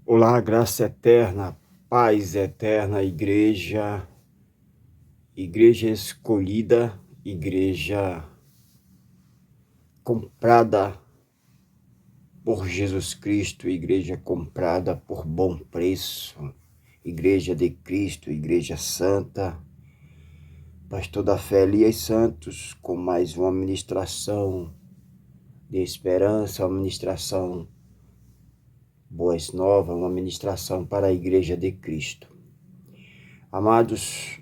Olá, graça eterna, paz eterna, igreja escolhida, igreja comprada por Jesus Cristo, igreja comprada por bom preço, igreja de Cristo, igreja santa, pastor da fé Elias Santos, com mais uma ministração de esperança, uma ministração boas novas, uma ministração para a igreja de Cristo. Amados,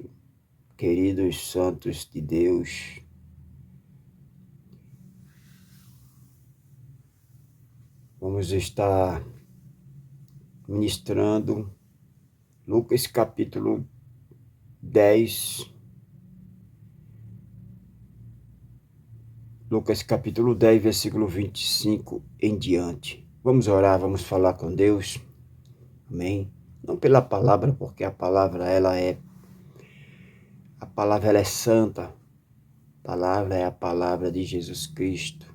queridos santos de Deus, vamos estar ministrando Lucas capítulo 10, versículo 25 em diante. Vamos orar, vamos falar com Deus. Amém? Não pela palavra, porque a palavra ela é santa. A palavra é a palavra de Jesus Cristo.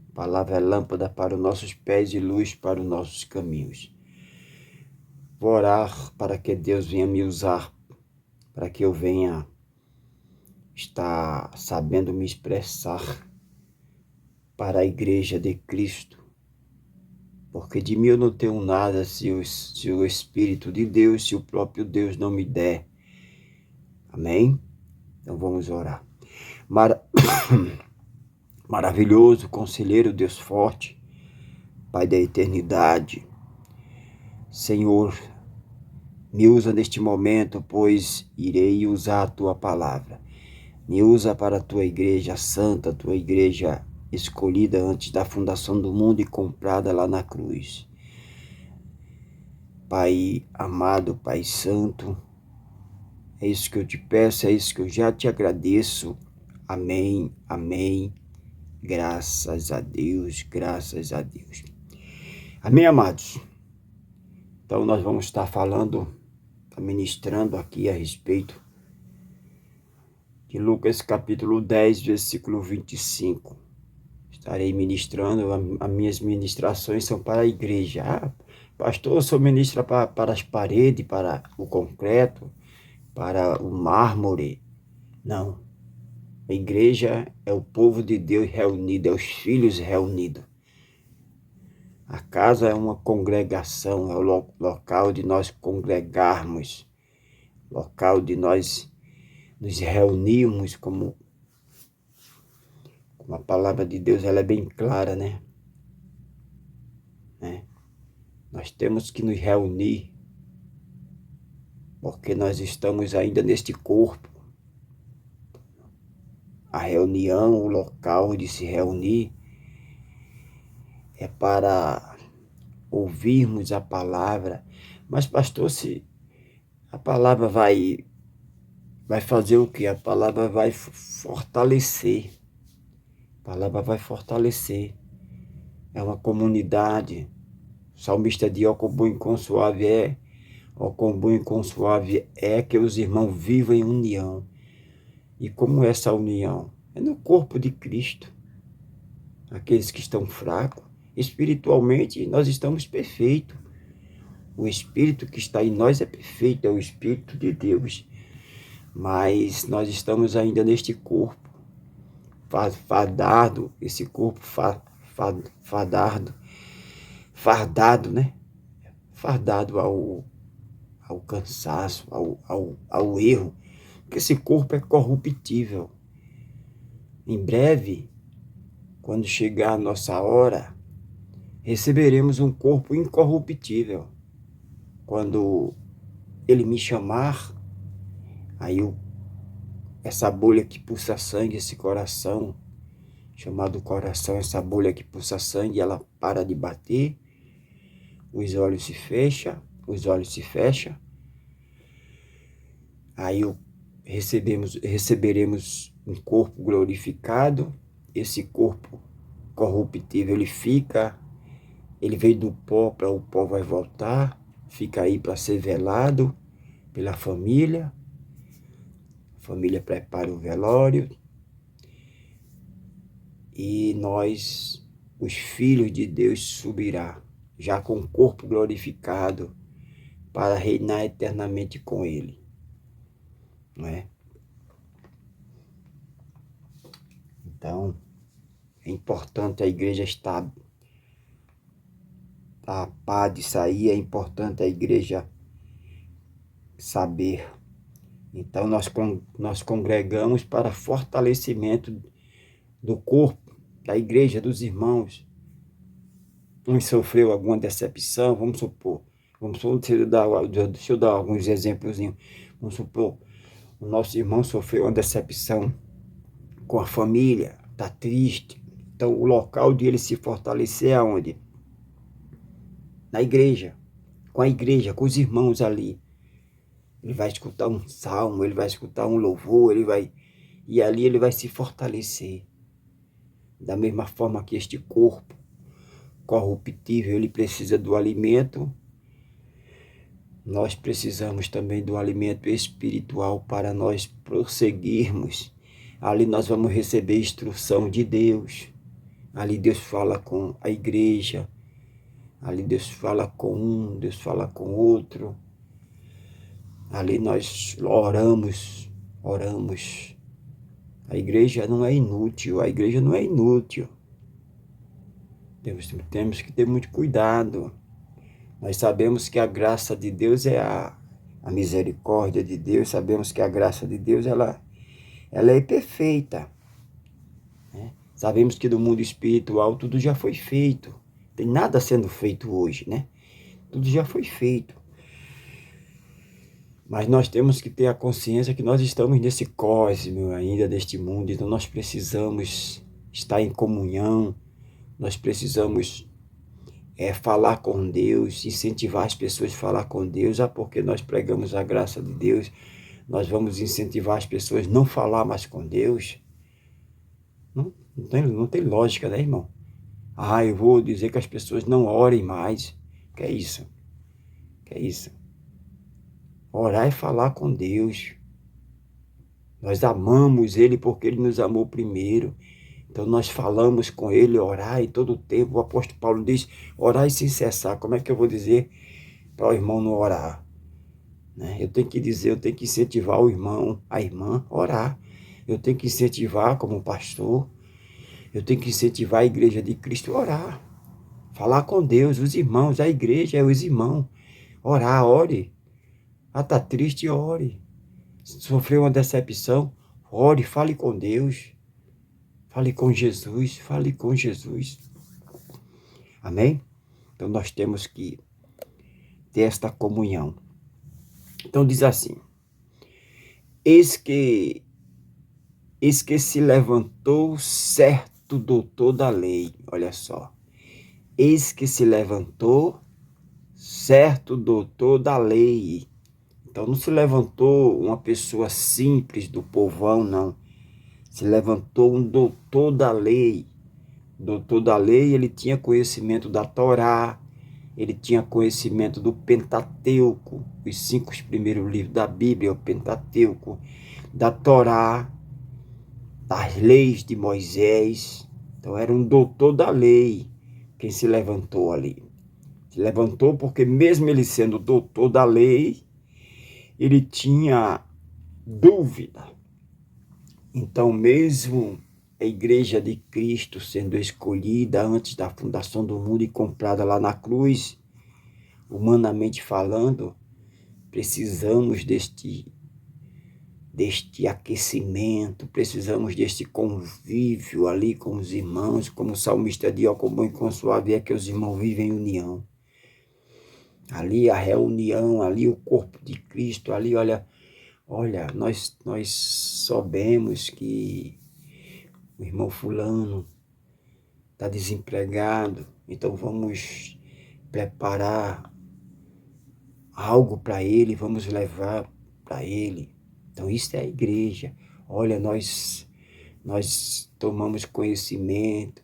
A palavra é lâmpada para os nossos pés e luz para os nossos caminhos. Vou orar para que Deus venha me usar, para que eu venha estar sabendo me expressar para a igreja de Cristo. Porque de mim eu não tenho nada se o Espírito de Deus, se o próprio Deus não me der. Amém? Então vamos orar. Maravilhoso, conselheiro, Deus forte, Pai da eternidade. Senhor, me usa neste momento, pois irei usar a Tua palavra. Me usa para a Tua igreja santa, a Tua igreja escolhida antes da fundação do mundo e comprada lá na cruz. Pai amado, Pai santo, é isso que eu te peço, é isso que eu já te agradeço. Amém, amém. Graças a Deus, graças a Deus. Amém, amados? Então nós vamos estar ministrando aqui a respeito de Lucas capítulo 10, versículo 25. Estarei ministrando, as minhas ministrações são para a igreja. Pastor, eu sou ministra para as paredes, para o concreto, para o mármore. Não. A igreja é o povo de Deus reunido, é os filhos reunidos. A casa é uma congregação, é o local de nós congregarmos, local de nós nos reunirmos, como a palavra de Deus ela é bem clara, né? Nós temos que nos reunir, porque nós estamos ainda neste corpo. A reunião, o local de se reunir, é para ouvirmos a palavra. Mas, pastor, se a palavra vai fazer o quê? A palavra vai fortalecer. A palavra vai fortalecer. É uma comunidade. O salmista diz, ó, quão bom e quão suave é. Ó, quão bom e quão suave é que os irmãos vivam em união. E como é essa união? É no corpo de Cristo. Aqueles que estão fracos, espiritualmente nós estamos perfeitos. O Espírito que está em nós é perfeito, é o Espírito de Deus. Mas nós estamos ainda neste corpo, fadado, esse corpo fardado, né? Fardado ao cansaço, ao erro, porque esse corpo é corruptível. Em breve, quando chegar a nossa hora, receberemos um corpo incorruptível. Quando Ele me chamar, aí essa bolha que pulsa sangue, esse coração, chamado coração, essa bolha que pulsa sangue, ela para de bater, os olhos se fecham, aí receberemos um corpo glorificado. Esse corpo corruptível, ele veio do pó, para o pó vai voltar, fica aí para ser velado pela família. A família prepara o velório e nós, os filhos de Deus, subirá já com o corpo glorificado, para reinar eternamente com Ele, não é? Então, é importante a igreja estar a par disso aí, é importante a igreja saber. Então, nós congregamos para fortalecimento do corpo, da igreja, dos irmãos. Um sofreu alguma decepção, vamos supor, deixa eu dar alguns exemplos. Vamos supor, o nosso irmão sofreu uma decepção com a família, está triste. Então, o local de ele se fortalecer é onde? Na igreja, com os irmãos ali. Ele vai escutar um salmo, ele vai escutar um louvor, e ali ele vai se fortalecer. Da mesma forma que este corpo corruptível, ele precisa do alimento, nós precisamos também do alimento espiritual para nós prosseguirmos. Ali nós vamos receber instrução de Deus. Ali Deus fala com a igreja. Ali Deus fala com um, Deus fala com outro. Ali nós oramos. A igreja não é inútil, Temos que ter muito cuidado. Nós sabemos que a graça de Deus é a misericórdia de Deus, sabemos que a graça de Deus ela é perfeita, né? Sabemos que do mundo espiritual tudo já foi feito, tem nada sendo feito hoje, né? Tudo já foi feito. Mas nós temos que ter a consciência que nós estamos nesse cosmo ainda, deste mundo, então nós precisamos estar em comunhão, nós precisamos falar com Deus, incentivar as pessoas a falar com Deus. Porque nós pregamos a graça de Deus, nós vamos incentivar as pessoas a não falar mais com Deus? Não tem lógica, né, irmão? Eu vou dizer que as pessoas não orem mais. Que é isso? Orar é falar com Deus. Nós amamos Ele porque Ele nos amou primeiro. Então nós falamos com Ele, orar em todo o tempo. O apóstolo Paulo diz, orar sem cessar. Como é que eu vou dizer para o irmão não orar? Né? Eu tenho que incentivar o irmão, a irmã, a orar. Eu tenho que incentivar como pastor. Eu tenho que incentivar a igreja de Cristo a orar. Falar com Deus, os irmãos, a igreja é os irmãos. Orar, ore. Está triste, ore. Sofreu uma decepção, ore, fale com Deus. Fale com Jesus. Amém? Então nós temos que ter esta comunhão. Então diz assim, eis que se levantou certo doutor da lei. Olha só. Eis que se levantou certo doutor da lei. Então não se levantou uma pessoa simples do povão, não. Se levantou um doutor da lei. Doutor da lei, ele tinha conhecimento da Torá, ele tinha conhecimento do Pentateuco, os 5 primeiros livros da Bíblia, o Pentateuco, da Torá, das leis de Moisés. Então era um doutor da lei quem se levantou ali. Se levantou porque mesmo ele sendo doutor da lei, ele tinha dúvida. Então mesmo a igreja de Cristo sendo escolhida antes da fundação do mundo e comprada lá na cruz, humanamente falando, precisamos deste aquecimento, precisamos deste convívio ali com os irmãos, como o salmista diz, como bom e quão suave é que os irmãos vivem em união. Ali a reunião, ali o corpo de Cristo, ali olha, nós soubemos que o irmão fulano está desempregado, então vamos preparar algo para ele, vamos levar para ele. Então isso é a igreja. Olha, nós tomamos conhecimento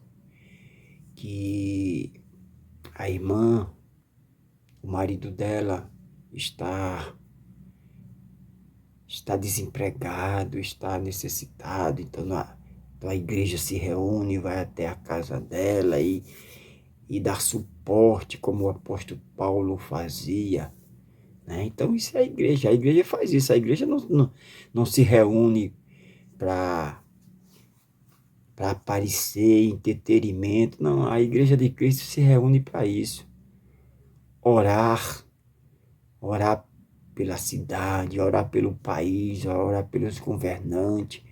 que a irmã, o marido dela está desempregado, está necessitado, então a igreja se reúne, vai até a casa dela e e dar suporte, como o apóstolo Paulo fazia, né? Então isso é a igreja faz isso, a igreja não se reúne para aparecer, entretenimento, não, a igreja de Cristo se reúne para isso, orar, orar pela cidade, orar pelo país, orar pelos governantes,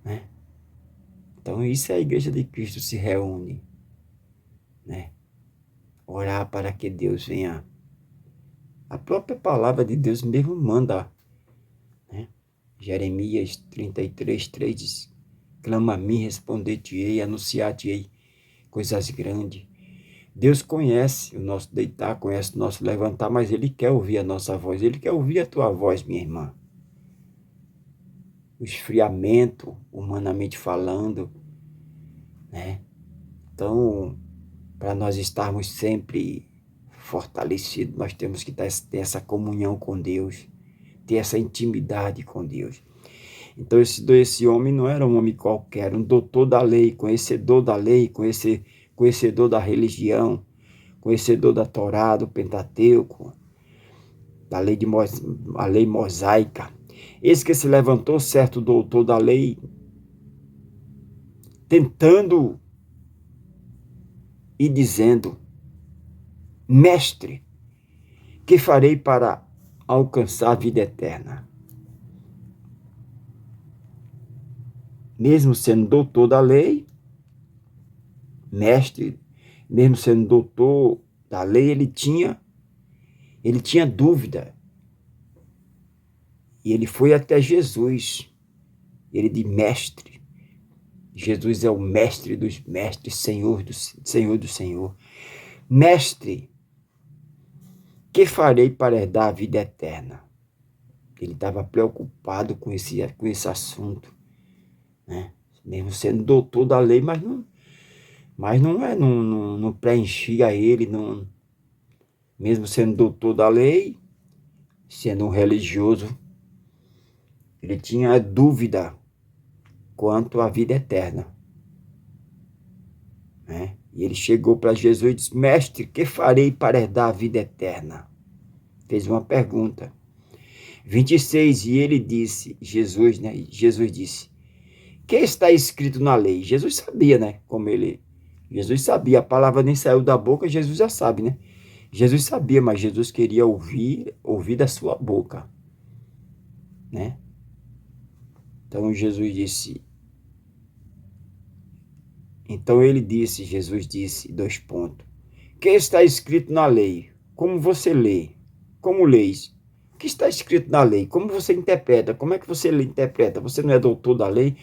né? Então isso é a igreja de Cristo se reúne, né? Orar para que Deus venha. A própria palavra de Deus mesmo manda, né? Jeremias 33:3 diz: clama a mim, responder-te-ei, anunciar-te-ei coisas grandes. Deus conhece o nosso deitar, conhece o nosso levantar, mas Ele quer ouvir a nossa voz, Ele quer ouvir a tua voz, minha irmã. O esfriamento, humanamente falando, né? Então, para nós estarmos sempre fortalecidos, nós temos que ter essa comunhão com Deus, ter essa intimidade com Deus. Então esse homem não era um homem qualquer, um doutor da lei, conhecedor da religião, conhecedor da Torá, do Pentateuco, a lei mosaica. Esse que se levantou, certo doutor da lei, tentando e dizendo: mestre, que farei para alcançar a vida eterna? Mesmo sendo doutor da lei, mestre, mesmo sendo doutor da lei, ele tinha dúvida. E ele foi até Jesus. Ele disse: mestre. Jesus é o mestre dos mestres, Senhor do Senhor. Mestre, que farei para herdar a vida eterna? Ele estava preocupado com esse assunto, né? Mesmo sendo doutor da lei, não preenchia ele, não, mesmo sendo doutor da lei, sendo um religioso, ele tinha dúvida quanto à vida eterna, né? E ele chegou para Jesus e disse: mestre, que farei para herdar a vida eterna? Fez uma pergunta. 26, e ele disse, Jesus disse: que está escrito na lei? Jesus sabia, né? Jesus sabia, a palavra nem saiu da boca, Jesus já sabe, né? Jesus sabia, mas Jesus queria ouvir da sua boca, né? Então Jesus disse, 2 pontos: que está escrito na lei? Como você lê? Como leis? O que está escrito na lei? Como você interpreta? Como é que você interpreta? Você não é doutor da lei?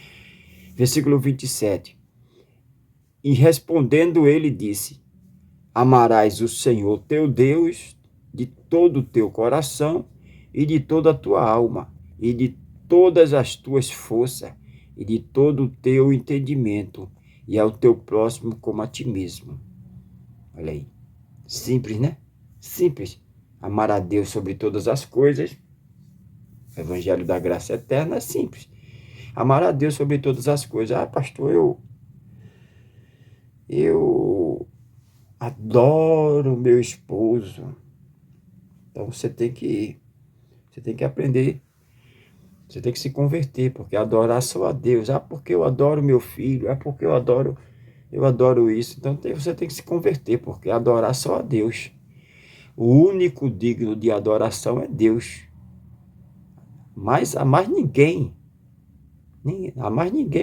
Versículo 27. E respondendo ele disse: amarás o Senhor teu Deus de todo o teu coração e de toda a tua alma e de todas as tuas forças e de todo o teu entendimento, e ao teu próximo como a ti mesmo. Olha aí. Simples, né? Simples. Amar a Deus sobre todas as coisas. O Evangelho da Graça Eterna é simples. Amar a Deus sobre todas as coisas. Ah, pastor, eu adoro meu esposo. Então você tem que aprender. Você tem que se converter, porque adorar só a Deus. Ah, porque eu adoro meu filho. Ah, porque eu adoro isso. Então você tem que se converter, porque adorar só a Deus. O único digno de adoração é Deus. Mas a mais ninguém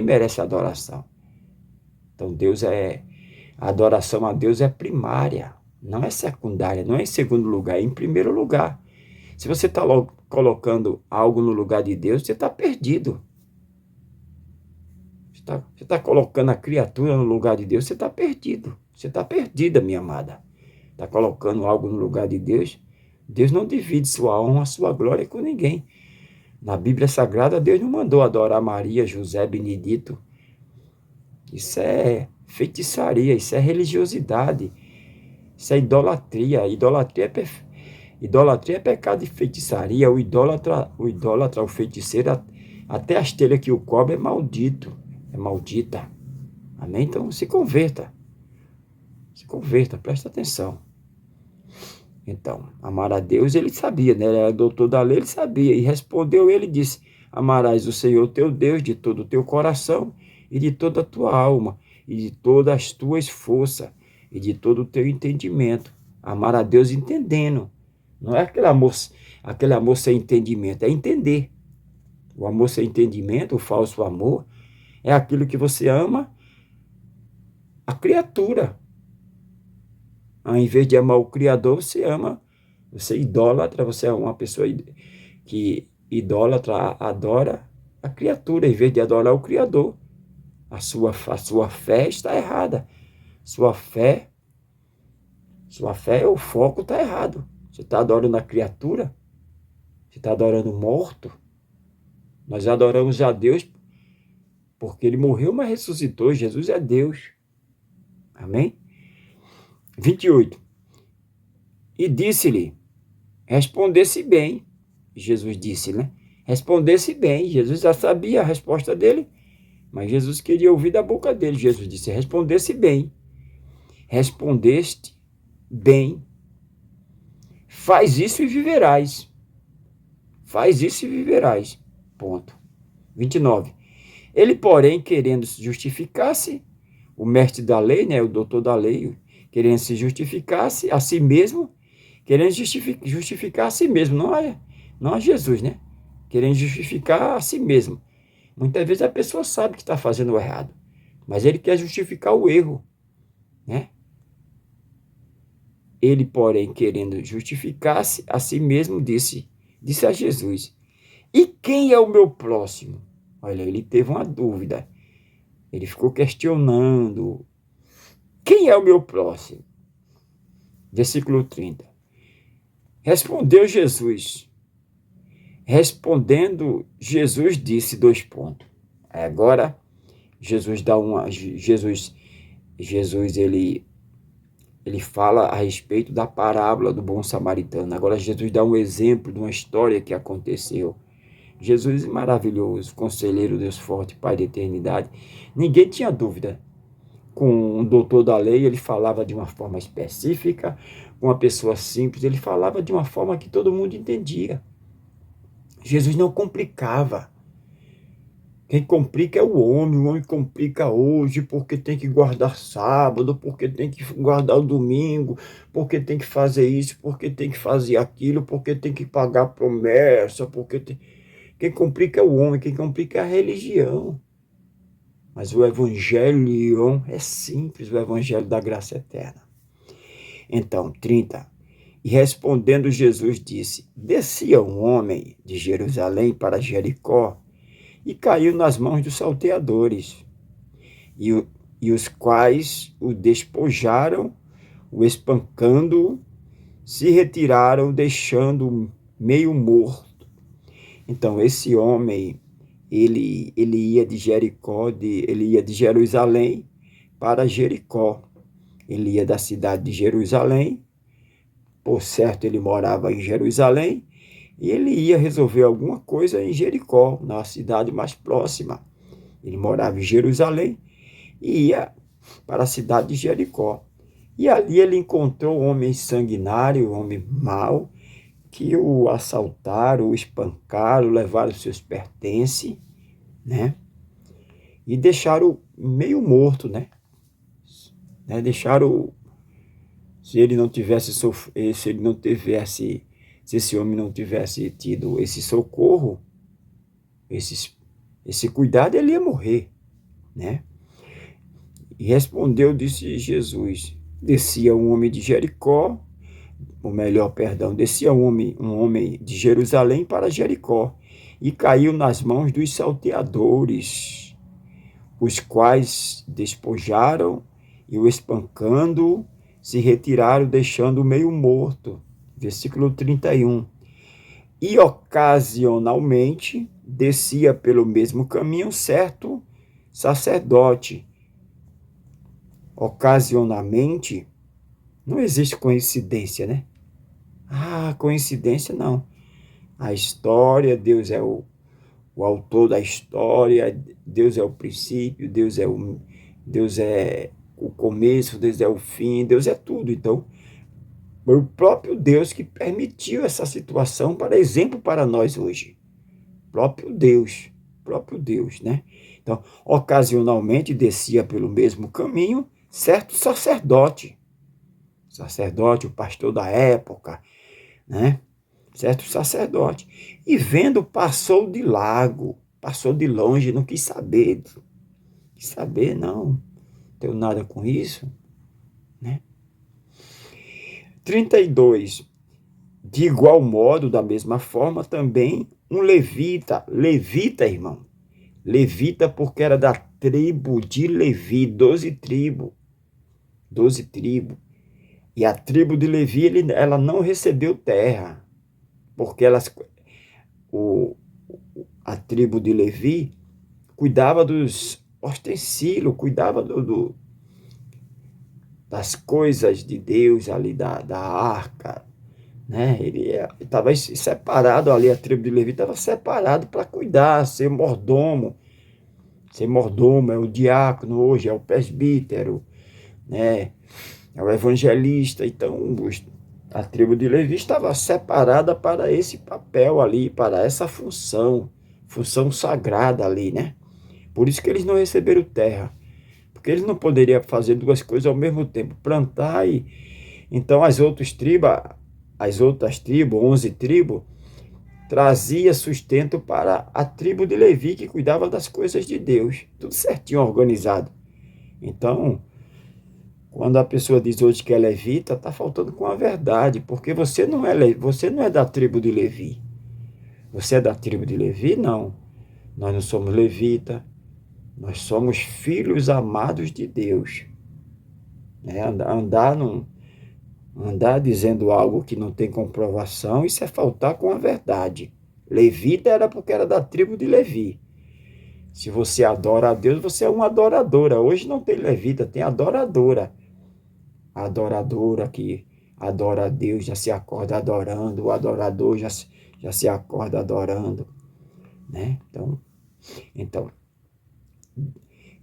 merece adoração. Então a adoração a Deus é primária, não é secundária, não é em segundo lugar, é em primeiro lugar. Se você está colocando algo no lugar de Deus, você está perdido. Você está colocando a criatura no lugar de Deus, você está perdido. Você está perdida, minha amada. Está colocando algo no lugar de Deus. Deus não divide sua honra, sua glória com ninguém. Na Bíblia Sagrada, Deus não mandou adorar Maria, José, Benedito. Isso é feitiçaria, isso é religiosidade, isso é idolatria. Idolatria é pecado de feitiçaria. O idólatra, o feiticeiro, até a esteira que o cobre é maldito, é maldita. Amém? Então se converta. converta, presta atenção. Então, amar a Deus, ele sabia, né? Ele era doutor da lei, ele sabia. E respondeu ele e disse: amarás o Senhor teu Deus de todo o teu coração e de toda a tua alma e de todas as tuas forças e de todo o teu entendimento. Amar a Deus entendendo. Não é aquele amor sem entendimento, é entender. O amor sem entendimento, o falso amor, é aquilo que você ama a criatura. Ao invés de amar o Criador, você idolatra, você é uma pessoa que idolatra, adora a criatura, em vez de adorar o Criador. A sua fé está errada. Sua fé, o foco está errado. Você está adorando a criatura, você está adorando o morto. Nós adoramos a Deus porque ele morreu, mas ressuscitou. Jesus é Deus. Amém? 28. E disse-lhe, respondesse bem. Jesus disse, né? Respondesse bem. Jesus já sabia a resposta dele, mas Jesus queria ouvir da boca dele. Jesus disse, respondesse bem. Respondeste bem. Faz isso e viverás. Faz isso e viverás. Ponto. 29. Ele, porém, querendo justificar-se, o mestre da lei, né, o doutor da lei, querendo se justificar-se a si mesmo, querendo justificar a si mesmo, não a Jesus, né? Querendo justificar a si mesmo. Muitas vezes a pessoa sabe que está fazendo o errado, mas ele quer justificar o erro, né? Ele, porém, querendo justificar-se a si mesmo, disse a Jesus, e quem é o meu próximo? Olha, ele teve uma dúvida. Ele ficou questionando. Quem é o meu próximo? Versículo 30. Respondeu Jesus. Respondendo, Jesus disse 2 pontos. Agora, Jesus dá uma... Jesus ele fala a respeito da parábola do bom samaritano. Agora, Jesus dá um exemplo de uma história que aconteceu. Jesus é maravilhoso, conselheiro, Deus forte, Pai da eternidade. Ninguém tinha dúvida. Com um doutor da lei, ele falava de uma forma específica, com uma pessoa simples, ele falava de uma forma que todo mundo entendia. Jesus não complicava. Quem complica é o homem complica hoje, porque tem que guardar sábado, porque tem que guardar o domingo, porque tem que fazer isso, porque tem que fazer aquilo, porque tem que pagar promessa, porque tem... Quem complica é o homem, quem complica é a religião. Mas o evangelho é simples, o evangelho da graça eterna. Então, 30. E respondendo Jesus disse, descia um homem de Jerusalém para Jericó e caiu nas mãos dos salteadores, e os quais o despojaram, o espancando, se retiraram, deixando meio morto. Então, esse homem, ele ia de Jericó, ele ia de Jerusalém para Jericó. Ele ia da cidade de Jerusalém, por certo ele morava em Jerusalém, e ele ia resolver alguma coisa em Jericó, na cidade mais próxima. Ele morava em Jerusalém e ia para a cidade de Jericó. E ali ele encontrou um homem sanguinário, um homem mau, que o assaltaram, o espancaram, levaram seus pertences, né? E deixaram meio morto, né? Deixaram, se esse homem não tivesse tido esse socorro, esse cuidado, ele ia morrer, né? E respondeu, disse Jesus, descia um homem de Jericó, descia um homem de Jerusalém para Jericó, e caiu nas mãos dos salteadores, os quais despojaram e o espancando, se retiraram, deixando meio morto. Versículo 31. E ocasionalmente descia pelo mesmo caminho certo sacerdote. Ocasionalmente, não existe coincidência, né? Coincidência não. A história, Deus é o autor da história, Deus é o princípio, Deus é o começo, Deus é o fim, Deus é tudo. Então, foi o próprio Deus que permitiu essa situação para exemplo para nós hoje. Próprio Deus, né? Então, ocasionalmente descia pelo mesmo caminho certo sacerdote, o pastor da época, né? Certo sacerdote. E vendo, passou de largo, passou de longe, não quis saber. Quis saber, não tenho nada com isso, né? 32. De igual modo, da mesma forma, também um levita, irmão. Levita porque era da tribo de Levi, 12 tribos. 12 tribos. E a tribo de Levi, ela não recebeu terra, porque o, a tribo de Levi cuidava dos utensílios, cuidava das coisas de Deus ali, da arca, né? Ele estava separado ali, a tribo de Levi estava separado para cuidar, ser mordomo. Ser mordomo é o diácono hoje, é o presbítero, né? É o evangelista. Então, a tribo de Levi estava separada para esse papel ali, para essa função sagrada ali, né? Por isso que eles não receberam terra, porque eles não poderiam fazer duas coisas ao mesmo tempo, plantar e... Então, as outras tribos, 11 tribos, trazia sustento para a tribo de Levi, que cuidava das coisas de Deus, tudo certinho, organizado. Então, quando a pessoa diz hoje que é levita, está faltando com a verdade, porque você não é da tribo de Levi. Você é da tribo de Levi? Não. Nós não somos levita, nós somos filhos amados de Deus. Né? Andar dizendo algo que não tem comprovação, isso é faltar com a verdade. Levita era porque era da tribo de Levi. Se você adora a Deus, você é uma adoradora. Hoje não tem levita, tem adoradora. A adoradora que adora a Deus já se acorda adorando, o adorador já se acorda adorando, né? Então,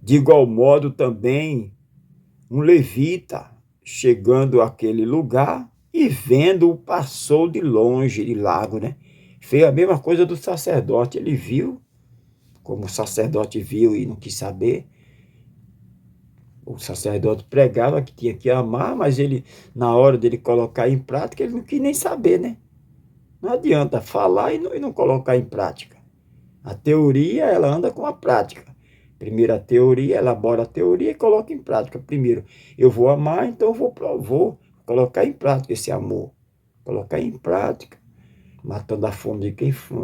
de igual modo também, um levita, chegando àquele lugar e vendo-o, passou de longe, de largo, né? Fez a mesma coisa do sacerdote, ele viu, como o sacerdote viu e não quis saber. O sacerdote pregava que tinha que amar, mas ele, na hora dele colocar em prática, ele não quis nem saber, né? Não adianta falar e não colocar em prática. A teoria, ela anda com a prática. Primeiro a teoria, elabora a teoria e coloca em prática. Primeiro, eu vou amar, então eu vou colocar em prática esse amor. Colocar em prática. Matando a fome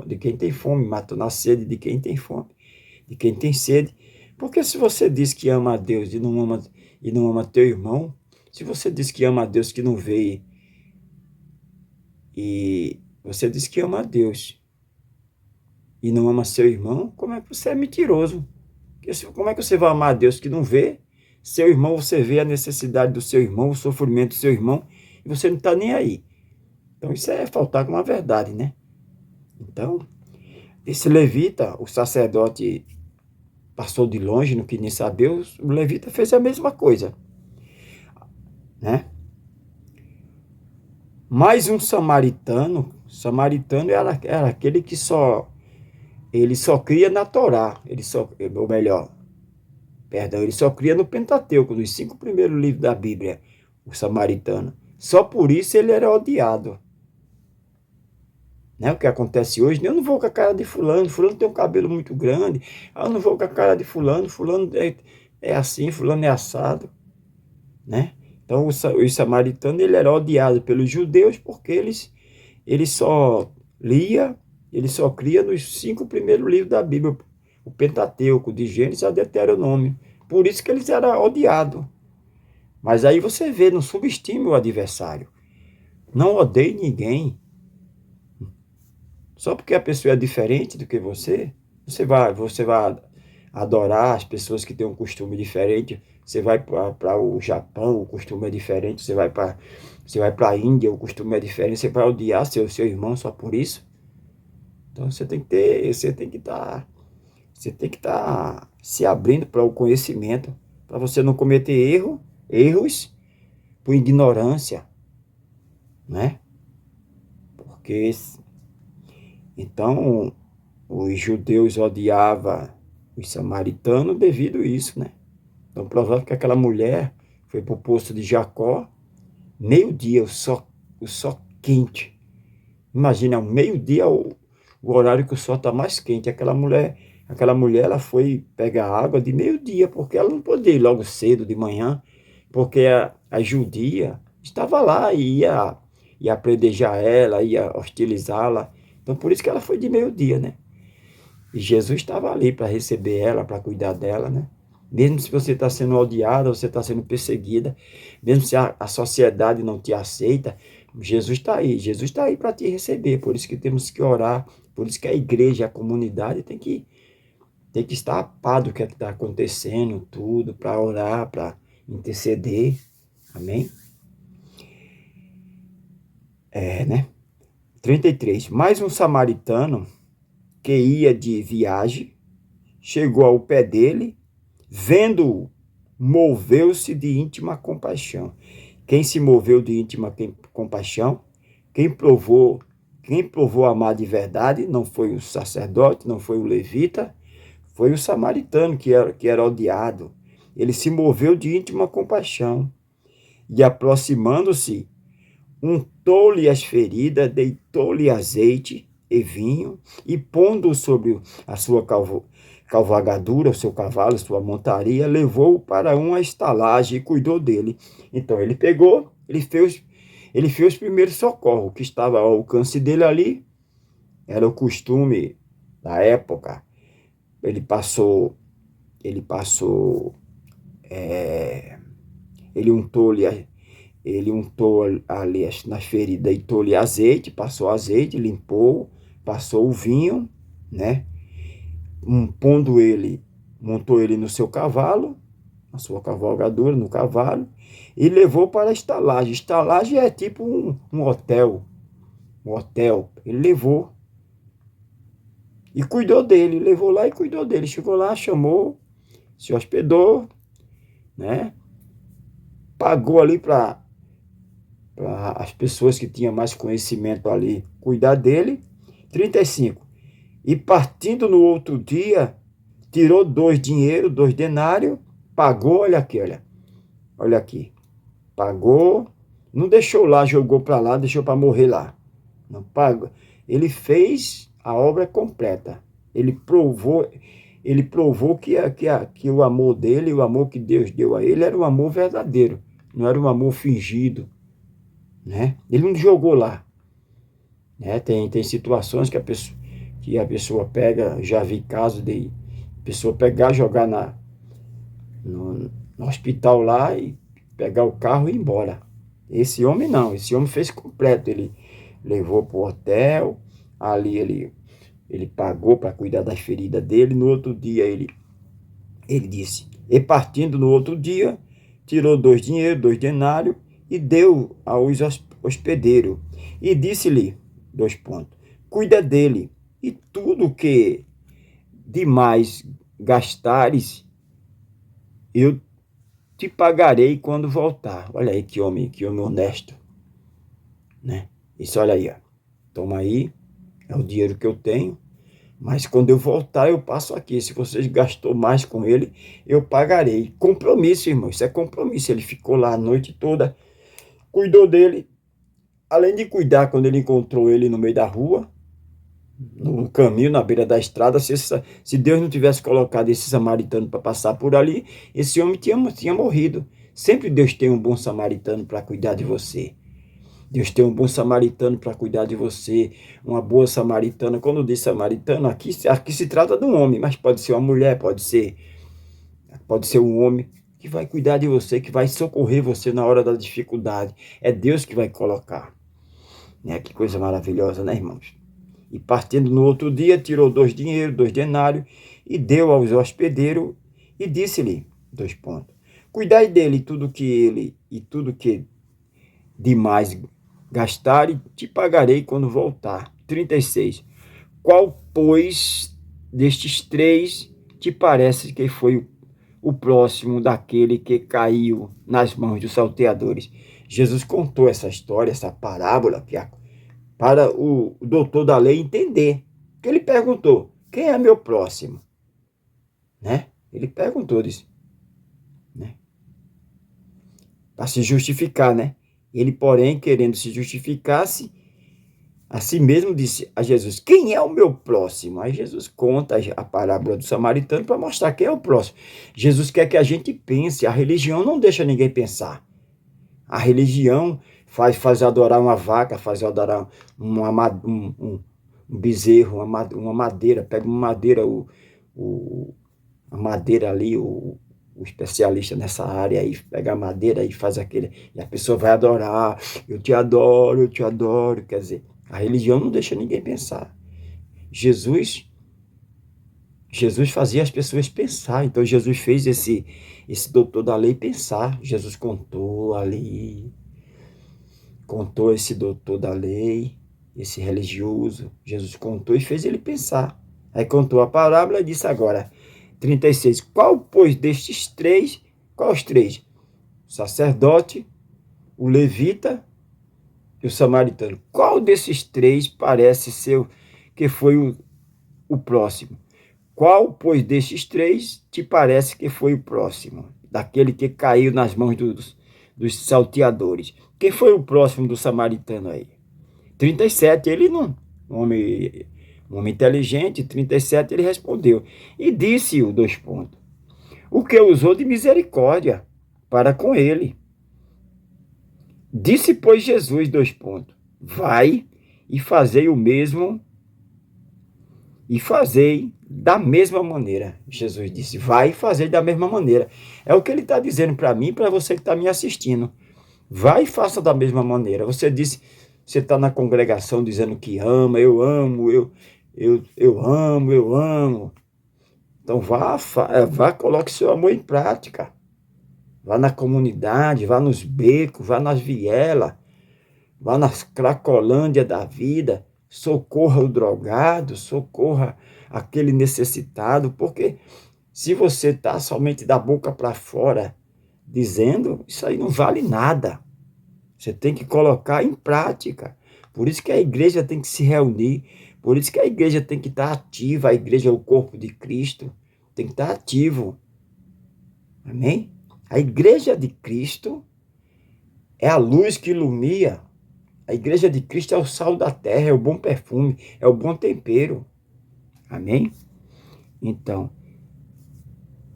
de quem tem fome, matando a sede de quem tem fome, de quem tem sede. Porque se você diz que ama a Deus e não ama teu irmão, se você diz que ama a Deus que não vê e você diz que ama a Deus e não ama seu irmão, como é que você é mentiroso? Como é que você vai amar a Deus que não vê? Seu irmão, você vê a necessidade do seu irmão, o sofrimento do seu irmão, e você não está nem aí. Então isso é faltar com a verdade, né? Então, esse levita, o sacerdote passou de longe, não quis nem saber, o levita fez a mesma coisa, né? Mais um samaritano era aquele que ele só cria na Torá, ele só cria no Pentateuco, nos 5 primeiros livros da Bíblia, o samaritano. Só por isso ele era odiado. Né? O que acontece hoje, eu não vou com a cara de fulano tem um cabelo muito grande, eu não vou com a cara de fulano é assim, fulano é assado, né? Então o samaritano, ele era odiado pelos judeus porque ele só ele só cria nos 5 primeiros livros da Bíblia, o Pentateuco, de Gênesis a Deuteronômio. Por isso que eles eram odiados. Mas aí você vê, não subestime o adversário. Não odeie ninguém. Só porque a pessoa é diferente do que você vai adorar as pessoas que têm um costume diferente. Você vai para o Japão, o costume é diferente. Você vai para a Índia, o costume é diferente. Você vai odiar seu irmão só por isso? Então você tem que estar se abrindo para o conhecimento, para você não cometer erros por ignorância, né? Porque então os judeus odiavam os samaritanos devido a isso, né? Então, provável que aquela mulher foi para o poço de Jacó, meio-dia, o sol quente. Imagina, meio-dia, o horário que o sol está mais quente. Aquela mulher, ela foi pegar água de meio-dia, porque ela não podia ir logo cedo de manhã, porque a judia estava lá e ia apedrejar ela, ia hostilizá-la. Então, por isso que ela foi de meio-dia, né? E Jesus estava ali para receber ela, para cuidar dela, né? Mesmo se você está sendo odiada, você está sendo perseguida, mesmo se a sociedade não te aceita, Jesus está aí. Jesus está aí para te receber. Por isso que temos que orar, por isso que a igreja, a comunidade tem que estar a par do que é que está acontecendo, tudo, para orar, para interceder. Amém? Né? 33. Mais um samaritano que ia de viagem chegou ao pé dele, vendo-o, moveu-se de íntima compaixão. Quem se moveu de íntima compaixão, quem provou amar de verdade, não foi o sacerdote, não foi o levita, foi o samaritano que era odiado. Ele se moveu de íntima compaixão e, aproximando-se, untou-lhe as feridas, deitou-lhe azeite e vinho, e pondo sobre a sua cavalgadura, o seu cavalo, a sua montaria, levou-o para uma estalagem e cuidou dele. Então ele pegou, ele fez o primeiro socorro, que estava ao alcance dele ali, era o costume da época. Ele passou, ele untou ali nas feridas, deitou-lhe azeite, passou azeite, limpou, passou o vinho, né? Montou ele no seu cavalo, na sua cavalgadura, no cavalo, e levou para a estalagem. Estalagem é tipo um hotel. Um hotel. Ele levou e cuidou dele. Levou lá e cuidou dele. Chegou lá, chamou, se hospedou, né? Pagou ali para as pessoas que tinham mais conhecimento ali cuidar dele. 35. E partindo no outro dia, tirou 2 dinheiros, 2 denários, pagou, olha aqui, pagou, não deixou lá, jogou para lá, deixou para morrer lá, não pagou. Ele fez a obra completa, ele provou que o amor dele, o amor que Deus deu a ele, era um amor verdadeiro, não era um amor fingido, né? Ele não jogou lá, né? Tem situações que a pessoa pega, já vi casos de pessoa pegar, jogar no hospital lá e pegar o carro e ir embora. Esse homem não, esse homem fez completo. Ele levou para o hotel, ali ele pagou para cuidar das feridas dele. No outro dia ele disse, e partindo no outro dia, tirou 2 dinheiros, 2 denários e deu aos hospedeiros. E disse-lhe, 2 pontos, cuida dele, e tudo que demais gastares, eu te pagarei quando voltar. Olha aí que homem honesto, né? Isso, olha aí, ó. Toma aí, é o dinheiro que eu tenho, mas quando eu voltar eu passo aqui. Se vocês gastou mais com ele, eu pagarei. Compromisso, irmão, isso é compromisso. Ele ficou lá a noite toda, cuidou dele. Além de cuidar, quando ele encontrou ele no meio da rua, no caminho, na beira da estrada, se Deus não tivesse colocado esse samaritano para passar por ali, esse homem tinha morrido. Sempre Deus tem um bom samaritano para cuidar de você. Deus tem um bom samaritano para cuidar de você, uma boa samaritana. Quando diz samaritano, aqui se trata de um homem, mas pode ser uma mulher, pode ser um homem que vai cuidar de você, que vai socorrer você na hora da dificuldade. É Deus que vai colocar. Né? Que coisa maravilhosa, né, irmãos? E partindo no outro dia, tirou 2 dinheiros, 2 denários, e deu aos hospedeiros, e disse-lhe, 2 pontos, cuidai dele, tudo que demais gastar, e te pagarei quando voltar. 36. Qual, pois, destes 3 te parece que foi o próximo daquele que caiu nas mãos dos salteadores. Jesus contou essa história, essa parábola, para o doutor da lei entender. Porque ele perguntou, quem é meu próximo? Né? Ele perguntou, disse, né? Para se justificar, né? Ele, porém, querendo se justificar-se, a si mesmo disse a Jesus, quem é o meu próximo? Aí Jesus conta a parábola do samaritano para mostrar quem é o próximo. Jesus quer que a gente pense, a religião não deixa ninguém pensar. A religião faz adorar uma vaca, faz adorar um bezerro, uma madeira, pega uma madeira, a madeira ali, o especialista nessa área aí, pega a madeira e faz aquele, e a pessoa vai adorar, eu te adoro, quer dizer, a religião não deixa ninguém pensar. Jesus fazia as pessoas pensar, então Jesus fez esse doutor da lei pensar. Jesus contou esse doutor da lei, esse religioso, Jesus contou e fez ele pensar. Aí contou a parábola e disse agora, 36, qual, pois, destes três, qual os três? O sacerdote, o levita e o samaritano. Qual desses três parece ser que foi o próximo? Qual, pois, destes três te parece que foi o próximo? Daquele que caiu nas mãos dos salteadores. Quem foi o próximo do samaritano aí? 37, ele não, um homem inteligente, 37 ele respondeu. E disse-o, o que usou de misericórdia para com ele. Disse, pois, Jesus, vai e fazei o mesmo, e fazei da mesma maneira. Jesus disse, vai e fazei da mesma maneira. É o que ele está dizendo para mim e para você que está me assistindo. Vai e faça da mesma maneira. Você disse, você está na congregação dizendo que ama, eu amo, eu amo. Então vá, coloque seu amor em prática. Vá na comunidade, vá nos becos, vá nas vielas, vá nas cracolândias da vida, socorra o drogado, socorra aquele necessitado, porque se você está somente da boca para fora dizendo, isso aí não vale nada. Você tem que colocar em prática. Por isso que a igreja tem que se reunir, por isso que a igreja tem que estar ativa, a igreja é o corpo de Cristo, tem que estar ativo. Amém? A igreja de Cristo é a luz que ilumina. A igreja de Cristo é o sal da terra, é o bom perfume, é o bom tempero. Amém? Então,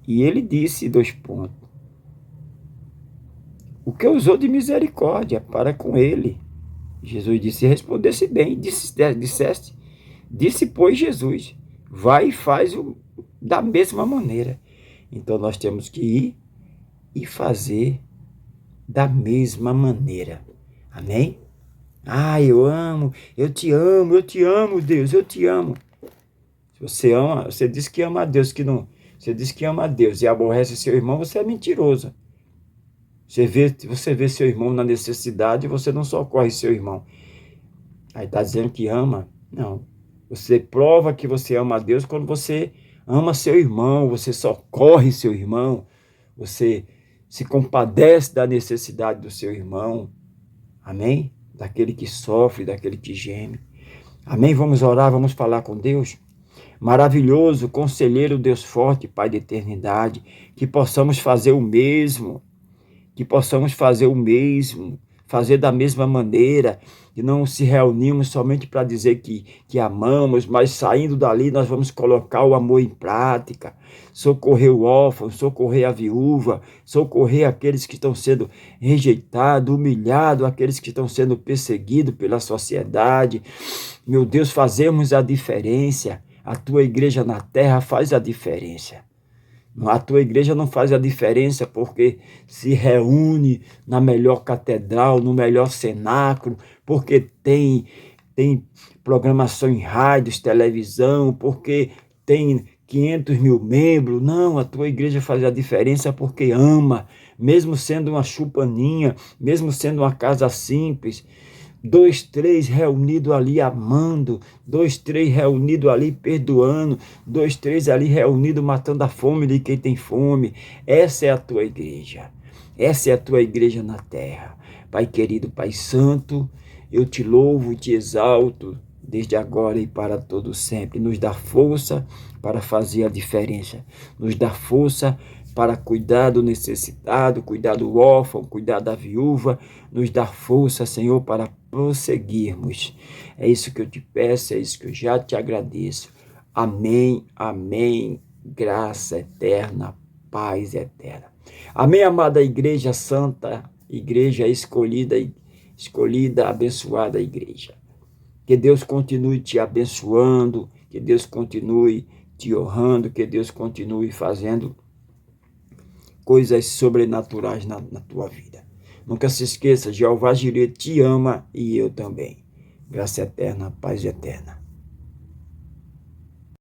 e ele disse, o que usou de misericórdia para com ele. Jesus disse, respondesse bem, disse, pois, Jesus, vai e faz da mesma maneira. Então, nós temos que ir e fazer da mesma maneira. Amém? Eu te amo, Deus, eu te amo. Se você ama, você diz que ama a Deus, você diz que ama a Deus e aborrece seu irmão, você é mentiroso. Você vê seu irmão na necessidade e você não socorre seu irmão. Aí está dizendo que ama? Não. Você prova que você ama a Deus quando você ama seu irmão, você socorre seu irmão, você se compadece da necessidade do seu irmão. Amém? Daquele que sofre, daquele que geme. Amém? Vamos orar, vamos falar com Deus. Maravilhoso, conselheiro, Deus forte, Pai da eternidade, que possamos fazer o mesmo, fazer da mesma maneira, e não se reunimos somente para dizer que amamos, mas saindo dali nós vamos colocar o amor em prática, socorrer o órfão, socorrer a viúva, socorrer aqueles que estão sendo rejeitados, humilhados, aqueles que estão sendo perseguidos pela sociedade. Meu Deus, fazemos a diferença. A tua igreja na terra faz a diferença. A tua igreja não faz a diferença porque se reúne na melhor catedral, no melhor cenáculo, porque tem programação em rádios, televisão, porque tem 500 mil membros. Não, a tua igreja faz a diferença porque ama, mesmo sendo uma chupaninha, mesmo sendo uma casa simples. 2, 3 reunidos ali amando, 2, 3 reunidos ali perdoando, 2, 3 ali reunidos matando a fome de quem tem fome. Essa é a tua igreja. Essa é a tua igreja na terra. Pai querido, Pai santo, eu te louvo, te exalto, desde agora e para todo sempre. Nos dá força para fazer a diferença. Nos dá força para cuidar do necessitado, cuidar do órfão, cuidar da viúva. Nos dá força, Senhor, para prosseguirmos. É isso que eu te peço, é isso que eu já te agradeço. Amém, amém. Graça eterna, paz eterna. Amém, amada igreja santa, igreja escolhida, abençoada igreja. Que Deus continue te abençoando, que Deus continue te honrando, que Deus continue fazendo coisas sobrenaturais na tua vida. Nunca se esqueça, Jeová Jireh te ama e eu também. Graça eterna, paz eterna.